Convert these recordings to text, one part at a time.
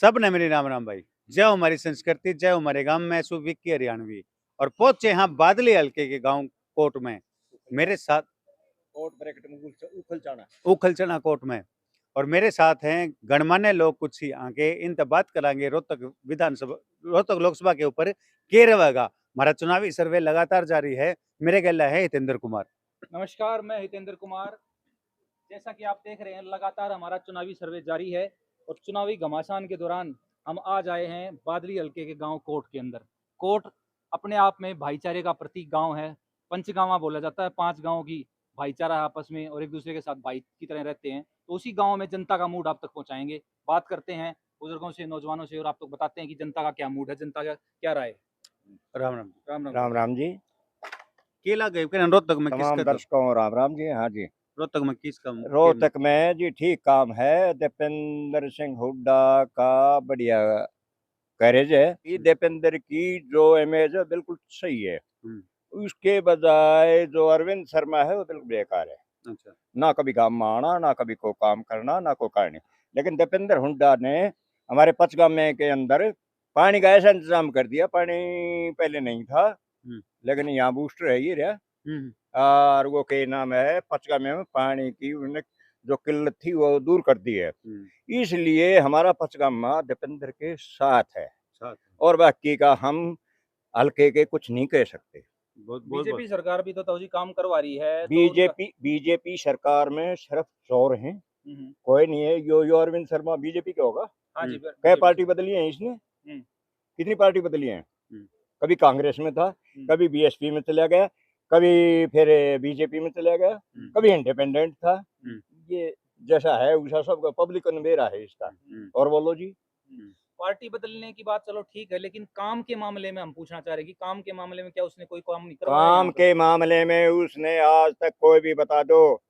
सबने मेरी राम राम भाई। जय हो हमारी संस्कृति, जय हो हमारे गांव में विक्की हरियाणवी। और पहुंचे यहाँ बादली हल्के के गांव कोट में मेरे साथ कोट ब्रैकेट में उखलचाना उखलचना कोट में। और मेरे साथ हैं गणमान्य लोग कुछ ही आगे इनसे बात कराएंगे रोहतक लोकसभा के ऊपर के रहेगा। हमारा चुनावी सर्वे लगातार जारी है। मेरे गला है हितेंद्र कुमार। नमस्कार, मैं हितेंद्र कुमार। जैसा कि आप देख रहे हैं, लगातार हमारा चुनावी सर्वे जारी है और चुनावी घमासान के दौरान हम आज आए हैं बादली हल्के के गांव कोट के अंदर। कोट अपने आप में भाईचारे का प्रतीक गांव है। पंचगांवा बोला जाता है, 5 गांवों की भाईचारा आपस में और एक दूसरे के साथ भाई की तरह रहते हैं। तो उसी गांव में जनता का मूड आप तक पहुंचाएंगे। बात करते हैं बुजुर्गों से, नौजवानों से, और आप तक बताते हैं कि जनता का क्या मूड है, जनता का क्या राय है। राम राम। राम राम। राम राम जी। केला गए रोहतक में तमाम किसका दर्शकों को राम राम जी। हाँ जी, रोहतक में किसका रोहतक में जी ठीक काम है। दीपेंद्र सिंह हुड्डा का बढ़िया कैरेज है। ये दीपेंद्र की जो इमेज है बिल्कुल सही है। उसके बजाय जो अरविंद शर्मा है वो बिल्कुल बेकार है। अच्छा। ना कभी काम में आना, ना कभी को काम करना, ना को करने। लेकिन दीपेंद्र हुड्डा ने हमारे पचगाम के अंदर पानी का ऐसा इंतजाम कर दिया। पानी पहले नहीं था, लेकिन यहाँ बूस्टर है ये रहा। और वो के नाम है पचगाम में पानी की उन्होंने जो किल्लत थी वो दूर कर दी है। इसलिए हमारा पचगामा दीपेंद्र के साथ है। और बाकी का हम हल्के के कुछ नहीं कह सकते। बीजेपी सरकार भी तो जी काम करवा रही है। बीजेपी सरकार में सिर्फ चोर हैं, कोई नहीं है। यो अरविंद शर्मा बीजेपी का होगा। हाँ जी। कई पार्टी बदली है इसने, कितनी पार्टी बदली है। कभी कांग्रेस में था, कभी बीएसपी में चला गया, कभी फिर बीजेपी में चला गया, कभी इंडिपेंडेंट था। ये जैसा है वैसा सब पब्लिक अनबेरा है इसका। और बोलो जी। पार्टी बदलने की बात चलो ठीक है, लेकिन काम के मामले में हम पूछना चाह रहे हैं कि काम के मामले में क्या उसने कोई काम नहीं करवाया? काम के मामले में उसने आज तक कोई भी बता दो,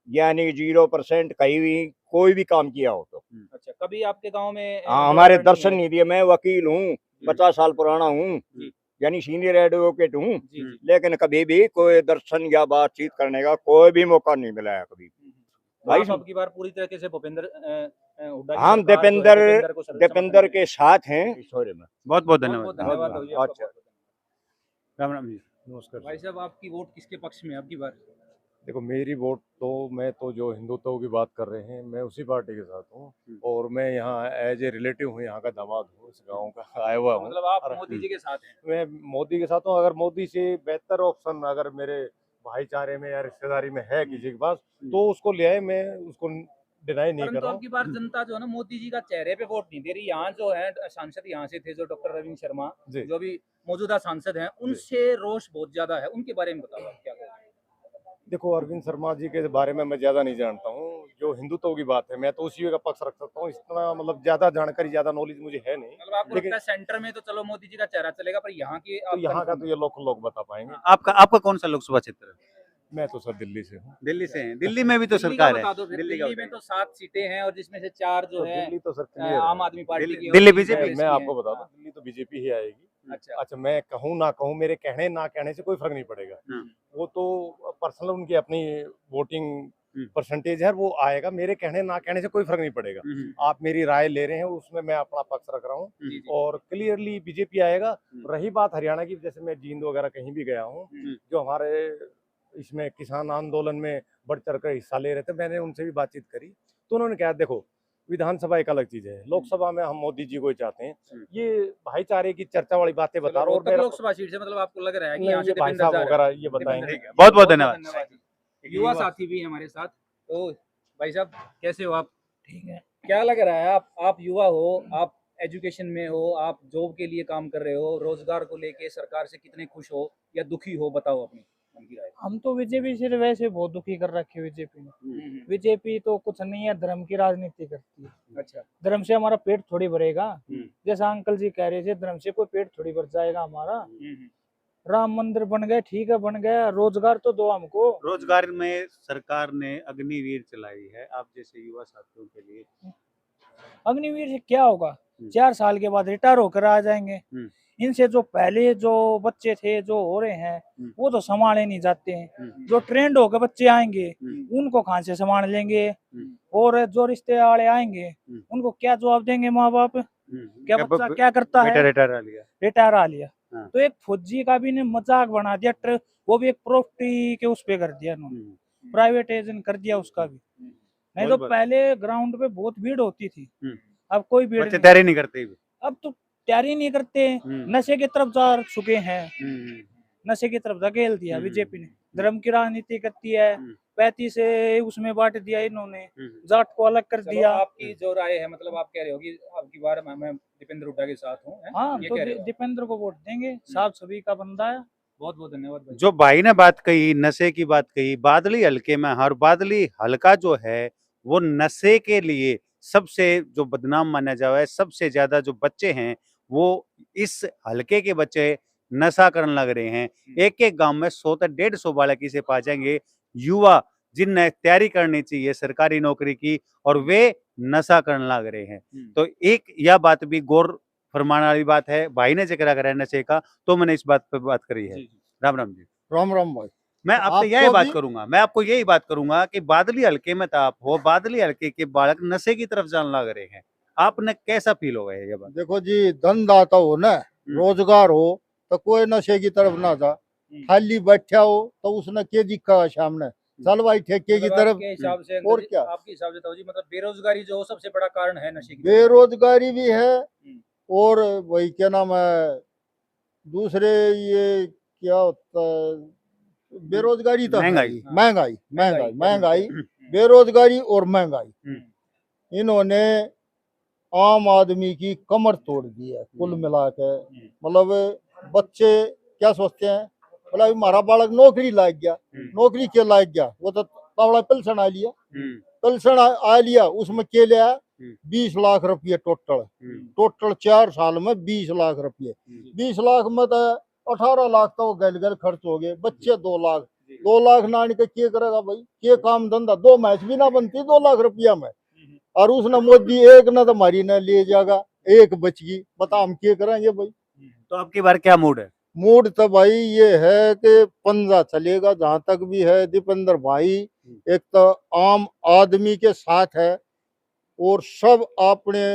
यानी 0% कहीं भी कोई भी काम किया हो तो। अच्छा, कभी आपके गांव में हमारे दर्शन नहीं दिए। मैं वकील हूँ, 50 साल पुराना हूँ, यानी सीनियर एडवोकेट हूँ, लेकिन कभी भी कोई दर्शन या बातचीत करने का कोई भी मौका नहीं मिला है कभी। भाई अब की बार पूरी तरीके से भूपेंद्र हम दीपेंद्र के साथ हैं। बहुत बहुत धन्यवाद। अच्छा, राम राम जी। नमस्कार भाई साहब, आपकी वोट किसके पक्ष में अब की बार? देखो, मेरी वोट तो मैं तो जो हिंदुत्व की बात कर रहे हैं मैं उसी पार्टी के साथ हूँ। और मैं यहाँ एज ए रिलेटिव हूँ, यहाँ का दामाद हूँ, इस गांव का आया हुआ हूँ। मतलब आप मोदी जी के साथ हैं? मैं मोदी के साथ हूँ। अगर मोदी से बेहतर ऑप्शन अगर मेरे भाईचारे में या रिश्तेदारी में है किसी के पास तो उसको ले आए, मैं उसको डिनाई नहीं कर रहा हूँ। अब की बार जनता जो है ना, मोदी जी का चेहरे पे वोट नहीं दे रही। यहाँ जो है सांसद यहाँ से थे जो डॉक्टर रविंद्र शर्मा, जो भी मौजूदा सांसद हैं, उनसे रोष बहुत ज्यादा है। उनके बारे में बताओ आप क्या कहेंगे? देखो, अरविंद शर्मा जी के बारे में मैं ज्यादा नहीं जानता हूँ। जो हिंदुत्व की बात है मैं तो उसी का पक्ष रख सकता हूँ। इतना मतलब ज्यादा जानकारी, ज्यादा नॉलेज मुझे है नहीं। मतलब आपको लगता है सेंटर में तो चलो मोदी जी का चेहरा चलेगा, पर यहाँ की तो यहाँ का तो ये लोग बता पाएंगे। आपका कौन सा लोकसभा क्षेत्र है? मैं तो सर दिल्ली से हूँ। दिल्ली से हैं। दिल्ली में भी तो सरकार है। दिल्ली में तो 7 सीटें हैं और जिसमें से 4 जो है दिल्ली तो सर क्लियर आम आदमी पार्टी की। दिल्ली बीजेपी। मैं आपको बता दूं, दिल्ली तो बीजेपी ही आएगी। अच्छा, मैं कहूँ ना कहूँ, मेरे कहने ना कहने से कोई फर्क नहीं पड़ेगा। वो तो पर्सनल उनकी अपनी वोटिंग परसेंटेज है, वो आएगा। मेरे कहने ना कहने से कोई फर्क नहीं पड़ेगा। आप मेरी राय ले रहे हैं, उसमें मैं अपना पक्ष रख रहा हूँ और क्लियरली बीजेपी आएगा। रही बात हरियाणा की, जैसे मैं जींद वगैरह कहीं भी गया हूँ, जो हमारे इसमें किसान आंदोलन में बढ़ चढ़ कर हिस्सा ले रहे थे, मैंने उनसे भी बातचीत करी तो उन्होंने कहा, देखो विधानसभा एक अलग चीज है, लोकसभा में हम मोदी जी को ही चाहते हैं। ये भाईचारे की चर्चा वाली बातें बता रहा हूँ। लोकसभा सीट से मतलब आपको लग रहा है कि यहाँ से भाई साहब वगैरह ये बताएंगे। बहुत बहुत धन्यवाद। युवा साथी भी हमारे साथ। तो भाई साहब, कैसे हो आप? ठीक है। क्या लग रहा है, आप युवा हो, आप एजुकेशन में हो, आप जॉब के लिए काम कर रहे हो, रोजगार को लेके सरकार से कितने खुश हो या दुखी हो, बताओ अपनी राय। हम तो बीजेपी से वैसे बहुत दुखी कर रखे बीजेपी ने। बीजेपी तो कुछ नहीं है, धर्म की राजनीति करती है। अच्छा, धर्म से हमारा पेट थोड़ी भरेगा। जैसा अंकल जी कह रहे थे, धर्म से कोई पेट थोड़ी भर जाएगा हमारा। राम मंदिर बन गए, ठीक है, बन गया। रोजगार तो दो हमको। रोजगार में सरकार ने अग्निवीर चलाई है आप जैसे युवा साथियों के लिए। अग्निवीर से क्या होगा? 4 साल के बाद रिटायर होकर आ जाएंगे। इनसे जो पहले जो बच्चे थे जो हो रहे हैं वो तो संभाले नहीं जाते हैं। जो ट्रेंड होकर बच्चे आएंगे उनको कहाँ से संभाल लेंगे? और जो रिश्ते वाले आएंगे उनको क्या जवाब देंगे माँ बाप? क्या बच्चा क्या करता है, रिटायर आ लिया। रिटायर आ लिया। हाँ। तो एक फौजी का भी ने मजाक बना दिया, वो भी एक प्रॉपर्टी के उस पे कर दिया इन्होंने, प्राइवेटाइजेशन कर दिया उसका भी। नहीं तो बहुत पहले ग्राउंड पे बहुत भीड़ होती थी, अब कोई भीड़ बच्चे नहीं, तैयारी नहीं करते। अब तो तैयारी नहीं करते, नशे की तरफ जा चुके हैं, नशे की तरफ धकेल दिया बीजेपी ने, धर्म की राजनीति करती है, 35 से उसमें बांट दिया इन्होंने, जाट को अलग कर चलो, दिया। आपकी जो राय है, मतलब आप कह रहे हो कि आपकी बार मैं दीपेंद्र हुड्डा के साथ हूँ, हाँ, ये तो कह रहे हो। दीपेंद्र को वोट देंगे, साफ सभी का बंदा है। बहुत बहुत धन्यवाद भाई। जो भाई ने बात कही, नशे की बात कही, बादली हलके में, हर बादली हलका जो है वो नशे के लिए सबसे जो बदनाम माना जाए, सबसे ज्यादा जो बच्चे हैं वो इस हलके के बच्चे नशा करने लग रहे हैं। एक एक गांव में 100 से 150 बालक इसे पा जाएंगे, युवा जिन्हें तैयारी करनी चाहिए सरकारी नौकरी की, और वे नशा करने लग रहे हैं। तो एक यह बात भी गौर फरमाने वाली बात है। भाई ने जिक्र करा है नशे का, तो मैंने इस बात पर बात करी है। राम राम जी। राम राम भाई। मैं आपसे यही बात करूंगा, मैं आपको यही बात करूंगा कि बादली हलके में तो आप हो, बादली हलके के बालक नशे की तरफ जाने लग रहे हैं, आपने कैसा फील होगा ये बात? देखो जी, धनदाता हो ना, रोजगार हो तो कोई नशे की तरफ ना जा, खाली बैठा हो तो उसने के दिखा सामने, चल भाई ठेके की तरफ। आपके हिसाब से और क्या? आपके हिसाब से तो जी, मतलब बेरोजगारी जो सबसे बड़ा कारण है नशे की। बेरोजगारी भी है, और वही क्या नाम है, दूसरे ये क्या होता है, बेरोजगारी तो है महंगाई। ही, महंगाई, बेरोजगारी और महंगाई, इन्होंने आम आदमी की कमर तोड़ दी है कुल मिला के। मतलब बच्चे क्या सोचते हैं, मतलब हमारा बालक नौकरी लाग गया, नौकरी के लाग गया, वो तो तावड़ा पेंशन आ लिया, पेंशन आ लिया, उसमें के लिया 20 लाख रुपये टोटल 4 साल में 20 लाख रुपये, 20 लाख में तो 18 लाख तो गल गल खर्च हो गए, बच्चे 2 लाख नानी के करेगा भाई, के काम धंधा, 2 मैच भी ना बनती 2 लाख रुपया में, और उसने मोदी एक ना तो मारी ना ले जाएगा, एक बच गई, बता हम क्या करेंगे भाई। तो आपकी बार क्या मूड है? मूड तो भाई ये है कि पंजा चलेगा जहां तक भी है। दीपेंद्र भाई एक तो आम आदमी के साथ है, और सब अपने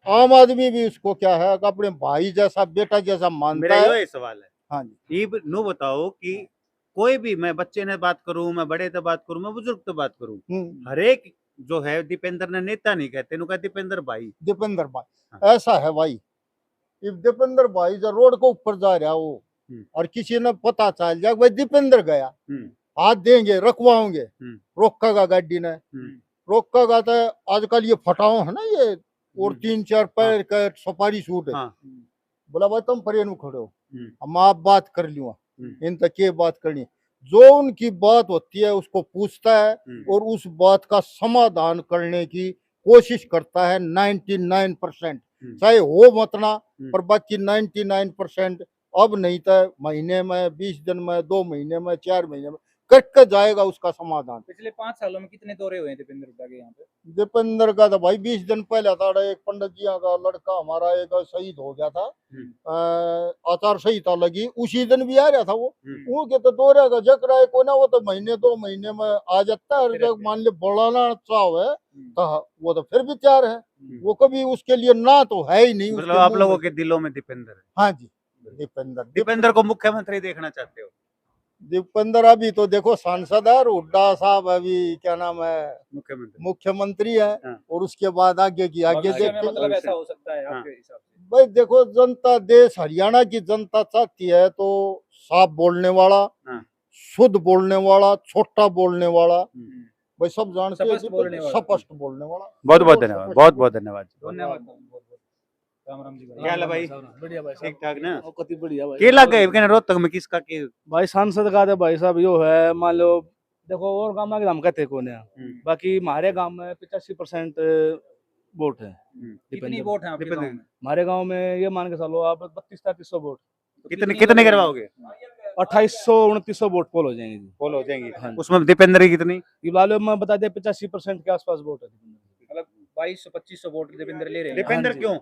आम आदमी भी उसको क्या है कि अपने भाई जैसा, बेटा जैसा मानता मेरा है। ये सवाल है, हाँ जी, ये नो बताओ कि कोई भी, मैं बच्चे ने बात करूं, मैं बड़े से बात करूं, मैं बुजुर्ग से बात करूं, हर एक जो है दीपेंद्र ने नेता नहीं कहते, नु कहते दीपेंद्र भाई। दीपेंद्र भाई ऐसा है भाई, if दीपेंद्र भाई जब रोड के ऊपर जा रहा हो और किसी ने पता चल जाए भाई दीपेंद्र गया, हाथ देंगे, रखवाओगे, रोकेगा गाड़ी ने, रोकेगा तो आजकल ये फटाओ है ना ये, और 3-4 पैर का सफारी सूट है, बोला भाई तुम परेन में खड़े हो, हम आप बात कर लूंगा, इन तक के बात करनी, जो उनकी बात होती है उसको पूछता है और उस बात का समाधान करने की कोशिश करता है 99%, चाहे हो मत ना, पर बाकी 99% अब नहीं तो महीने में, 20 दिन में, 2 महीने में, 4 महीने में करके जाएगा उसका समाधान। पिछले 5 सालों में कितने दौरे हुए हैं दीपेंद्र हुड्डा के यहाँ पे? दीपेंद्र का तो भाई 20 दिन पहले था, एक पंडित जी का लड़का हमारा एक शहीद हो गया था, आचार संहिता लगी, उसी दिन भी आ रहा था वो के तो दौरे का जकरा है को ना, वो तो महीने 2 महीने में आ जाता है, जब मान ले बढ़ाना चाहो है तो वो तो फिर भी तैयार है, वो कभी उसके लिए ना तो है ही नहीं। मतलब आप लोगों के दिलों में दीपेंद्र है? हाँ जी, दीपेंद्र को मुख्यमंत्री देखना चाहते हो? दीपेंद्र अभी तो देखो सांसद है, हुड्डा साहब अभी क्या नाम है, मुख्यमंत्री है, और उसके बाद आगे की आगे देखते हैं। मतलब ऐसा हो सकता है आपके हिसाब से? भाई देखो, जनता, देश हरियाणा की जनता चाहती है तो साफ बोलने वाला, शुद्ध बोलने वाला, छोटा बोलने वाला, भाई सब जानते हैं, स्पष्ट बोलने वाला। बहुत बहुत धन्यवाद, बहुत बहुत धन्यवाद। धन्यवाद। राम राम जी। क्या हाल है भाई? बढ़िया भाई, ठीक ठाक ना? कति बढ़िया भाई। के लग गए कहने रोहतक में किसका के? भाई सांसद का तो भाई साहब यो है, मान लो देखो और गांव में हम कहते कौन है, बाकी हमारे गांव में 85% वोट है। कितनी वोट है आपके गांव में? हमारे गांव में ये मान के चलो आप 32-3300 वोट। कितने करवाओगे? 2800-2900 वोट पोल हो जाएंगे जी। पोल हो जाएंगे। उसमें दीपेंद्र की कितनी? ये वाले मैं बता दे 85% के आसपास वोट है। मतलब 2200-2500 वोट दीपेंद्र ले रहे हैं। दीपेंद्र क्यों?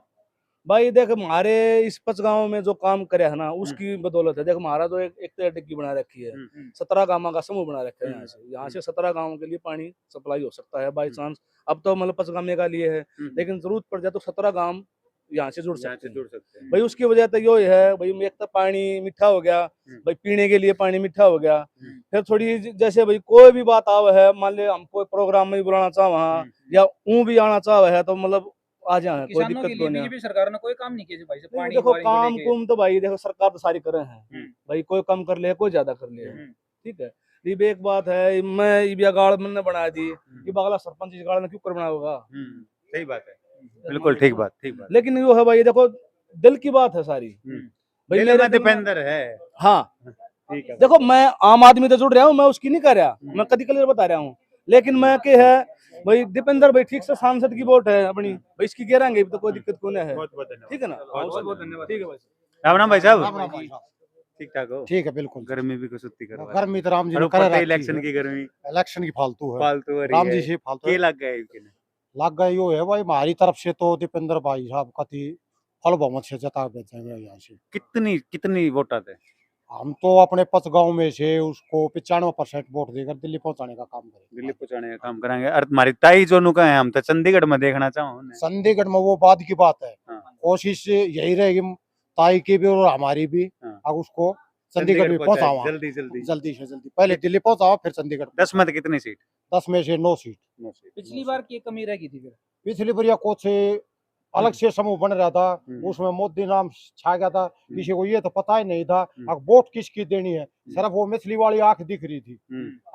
भाई देख, हमारे इस 5 गांव में जो काम करे है ना, उसकी बदौलत है। देख हमारा तो एक तो डिग्गी बना रखी है, 17 गांव का समूह बना रखा है। यहाँ से 17 गांव के लिए पानी सप्लाई हो सकता है बाई चांस। अब तो मतलब 5 गांव का लिए है, लेकिन जरूरत पड़ जाए तो 17 गांव यहाँ से जुड़ यहाँ सकते से हैं जुड़ सकते हैं। भाई। उसकी वजह तो यो है भाई, एक तो पानी मीठा हो गया भाई, पीने के लिए पानी मीठा हो गया। फिर थोड़ी जैसे भाई कोई भी बात आवे है, मान ले हम कोई प्रोग्राम में भी बुलाना चाहे या ऊँ भी आना चाहे है तो मतलब आ जाए, कोई किसानों दिक्कत के लिए कोई नहीं। बीजेपी सरकार ने कोई काम नहीं किया जी भाई से नहीं, पानी देखो वानी को काम लेके। कुम तो भाई देखो सरकार तो सारी करे हैं भाई, कोई कम कर ले कोई ज्यादा कर ले, ठीक है। ये भी एक बात है, मैं ये गाड़ मैंने बना दी, ये बगला सरपंच इस गाड़ में क्यों कर बना होगा। सही बात है, बिल्कुल ठीक बात, ठीक बात। लेकिन यो है भाई, देखो दिल की बात है सारी भाई, दिल मेरे में दिल में- दीपेंद्र है। हाँ ठीक है, देखो मैं आम आदमी तो जुड़ रहा हूँ, मैं उसकी नहीं कर रहा, मैं कभी क्लियर बता रहा हूँ। लेकिन मैं के है भाई, दीपेंद्र भाई ठीक से सांसद की वोट है अपनी भाई, इसकी गिराएंगे तो कोई दिक्कत कौन है, बहुत बहुत धन्यवाद। ठीक है ना। बहुत बहुत धन्यवाद। ठीक है भाई। राम राम भाई साहब, राम राम भाई साहब। ठीक ठाक हो? ठीक है बिल्कुल। गर्मी भी को सुत्ती करो। गर्मी तो राम जी और ने ऊपर करे से रखी इलेक्शन है। की गर्मी इलेक्शन की फालतू है, फालतू हो रही राम जी है। से फालतू के है। लग गए इनके? लग गए यो है भाई, हमारी तरफ से तो दीपेंद्र भाई साहब कति फल बहुमत से जता बेचेंगे यहाँ से। कितनी कितनी वोट आते हैं? हम तो अपने पचगांव में से उसको 95% वोट देकर दिल्ली पहुंचाने का काम करेंगे। दिल्ली पहुंचाने का काम करेंगे। और तुम्हारी ताई जो नुका है, हम तो चंडीगढ़ में देखना चाहो उन्हें। चंडीगढ़ में वो बाद की बात है, हाँ। कोशिश यही रहेगी ताई की भी और हमारी भी, हाँ। अब उसको चंडीगढ़ में पहुंचाए, पहुंचाओ, जल्दी जल्दी। जल्दी से जल्दी, पहले दिल्ली पहुंचाओ फिर चंडीगढ़। 10 में कितनी सीट? 10 में से 9 सीट। पिछली बार की कमी रह गई थी फिर। पिछली बार कुछ अलग से समूह बन रहा था, उसमें मोदी नाम छा गया था, किसी को ये तो पता ही नहीं था अब वोट किसकी देनी है। सिर्फ वो मिथली वाली आंख दिख रही थी,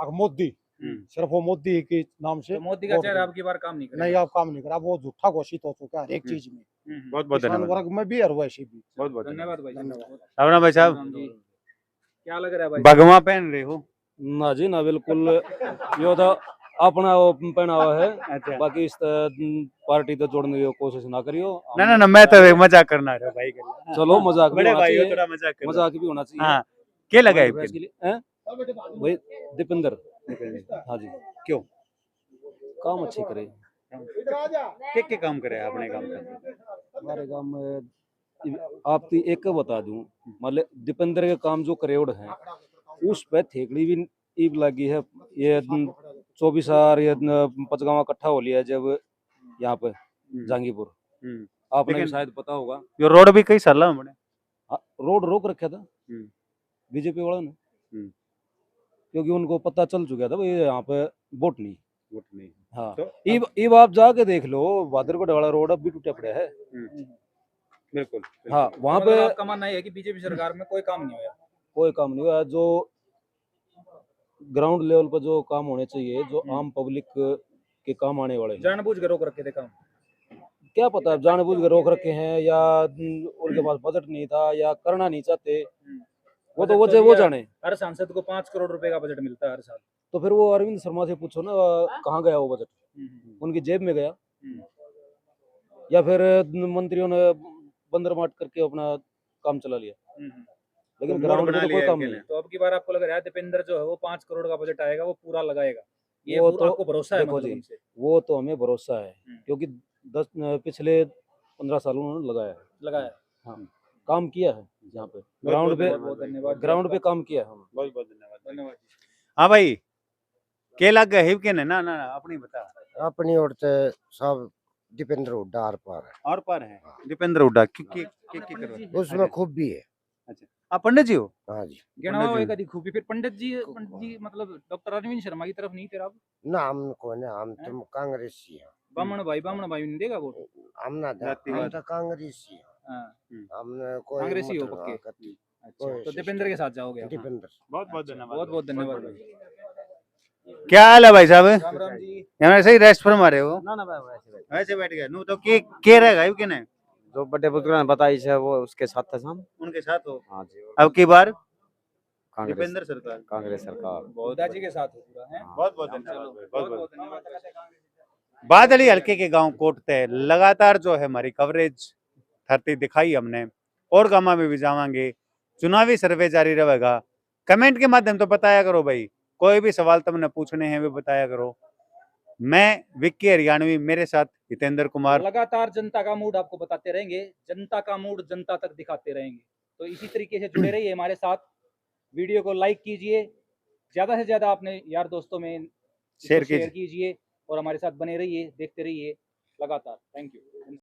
अब मोदी, सिर्फ वो मोदी के नाम से तो मोदी का वोट चेहरा देनी। आपकी बार काम नहीं नहीं करेगा। अब काम नहीं करा, वो झूठा घोषित हो चुका है हर एक चीज में, बहुत बहुत किसान धन्यवाद। वर्ग में भी और वैसे भी। बहुत बहुत धन्यवाद भाई। धन्यवाद। राम राम भाई साहब, राम जी। क्या लग रहा है भाई? भगवा पहन रहे हो? ना जी ना, बिल्कुल यो तो अपना वो पहनावा है, अच्छा। बाकी इस पार्टी तो जोड़ने की कोशिश ना करियो। ना ना ना, मैं तो एक मजाक करना रहा भाई के लिए। चलो मजाक भी बड़े होना भाई हो, चाहिए, थोड़ा मजाक करो। मजाक भी होना चाहिए। हाँ, क्या लगा है हमारे इनके? लिए हैं? भाई दीपेंद्र, हाँ जी। क्यों? काम अच्छे करे क्या काम करे आपने काम पे? हमारे काम में आप एक बता दूं, मतलब दीपेंद्र के काम जो करेवड़ है उस पे थेकड़ी भी ईब लगी है। ये 24 ये पचगांव इकट्ठा हो लिया जब यहाँ पे जहांगीरपुर, आपने भी लेकिन- शायद पता होगा। ये रोड भी कई साल बने। रोड रोक रखा था बीजेपी वालों ने, क्योंकि उनको पता चल चुका था भाई यहाँ पे वोट नहीं। वोट नहीं। हाँ, तो ईब आप जाके देख लो, भादरगढ़ वाला रोड अब भी टूटा पड़ा है। बिल्कुल। हाँ, वहाँ मतलब पे आपका मानना है कि बीजेपी सरकार में कोई काम नहीं हुआ। कोई काम नहीं हुआ। जो ग्राउंड लेवल पर जो काम होने चाहिए, जो आम पब्लिक के काम आने वाले हैं, जानबूझ के रोक रखे थे काम। क्या पता जानबूझ के रोक रखे हैं या उनके पास बजट नहीं था या करना नहीं चाहते, वो तो बजट तो वो दिया। जाने। हर सांसद को 5 करोड़ रुपए का बजट मिलता है हर साल। तो फिर वो अरविंद शर्मा से पूछो ना, कहाँ गया वो बजट, उनकी जेब में गया या फिर मंत्रियों ने बंदर माट करके अपना काम चला लिया। लेकिन तो ग्राउंड मोड़ में बना तो कोई लिया काम इनके नहीं। तो अब की बार आपको लग रहा है दीपेंद्र जो है वो 5 करोड़ का बजट आएगा वो पूरा लगाएगा, ये वो पूरा तो आपको भरोसा है देखो मतलब जी, उनसे? वो तो हमें भरोसा है क्योंकि पिछले 15 सालों में उन्होंने लगाया है, लगाया। हाँ, काम किया है यहाँ पे ग्राउंड पे, बहुत धन्यवाद। ग्राउंड पे काम किया है हम। बहुत बहुत धन्यवाद। धन्यवाद। हाँ भाई, के लग गए के ना ना ना अपनी बता। अपनी ओर से सब दीपेंद्र हुड्डा आर पार है, और पर है दीपेंद्र हुड्डा की करवा। उसमें खूबी है। आप पंडित जी हो? हाँ जी, गिना पंडित हुआ जी। एक आधी खूबी। फिर पंडित जी मतलब डॉक्टर अरविंद शर्मा की तरफ नहीं, फिर आप ना हम को ना, हम तुम कांग्रेसी हैं, बामण भाई नहीं देगा वोट? हम ना था, हम जातिवाद। तो कांग्रेसी हैं, हाँ, हमने कोई कांग्रेसी हो मतलब पक्के? हाँ, करती। अच्छा, कोई तो दीपेंद्र के साथ जाओगे आप? दीपेंद्र बहुत बहुत धन्यवाद। बहुत बहुत धन्यवाद भाई। क्या हाल है भाई साहब? राम राम जी। यहाँ ऐसे ही रेस्ट फरमा रहे हो? ना ना भाई वैसे वैसे। वैसे बैठ गए नु तो के रहेगा क्यों नहीं? जो बड़े बुजुर्ग ने बताई है वो उसके साथ थे हम। उनके साथ हो? हाँ जी, अब की बार कांग्रेस दीपेंद्र सरकार। कांग्रेस सरकार। बुद्धा जी के साथ है पूरा है। बहुत बहुत चलो, धन्यवाद भाई, बहुत बहुत बहुत बहुत धन्यवाद। बादली हल्के के गांव कोटते लगातार जो है हमारी कवरेज धरती दिखाई हमने, और गांव में भी जावांगे। चुनावी सर्वे जारी रहेगा। कमेंट के माध्यम तो बताया करो भाई, कोई भी सवाल तुमने पूछने हैं वे बताया करो। मैं विक्की हरियाणवी, मेरे साथ हितेंद्र कुमार। लगातार जनता का मूड आपको बताते रहेंगे, जनता का मूड जनता तक दिखाते रहेंगे। तो इसी तरीके से जुड़े रहिए हमारे साथ। वीडियो को लाइक कीजिए, ज्यादा से ज्यादा अपने यार दोस्तों में शेयर कीजिए और हमारे साथ बने रहिए, देखते रहिए लगातार। Thank you.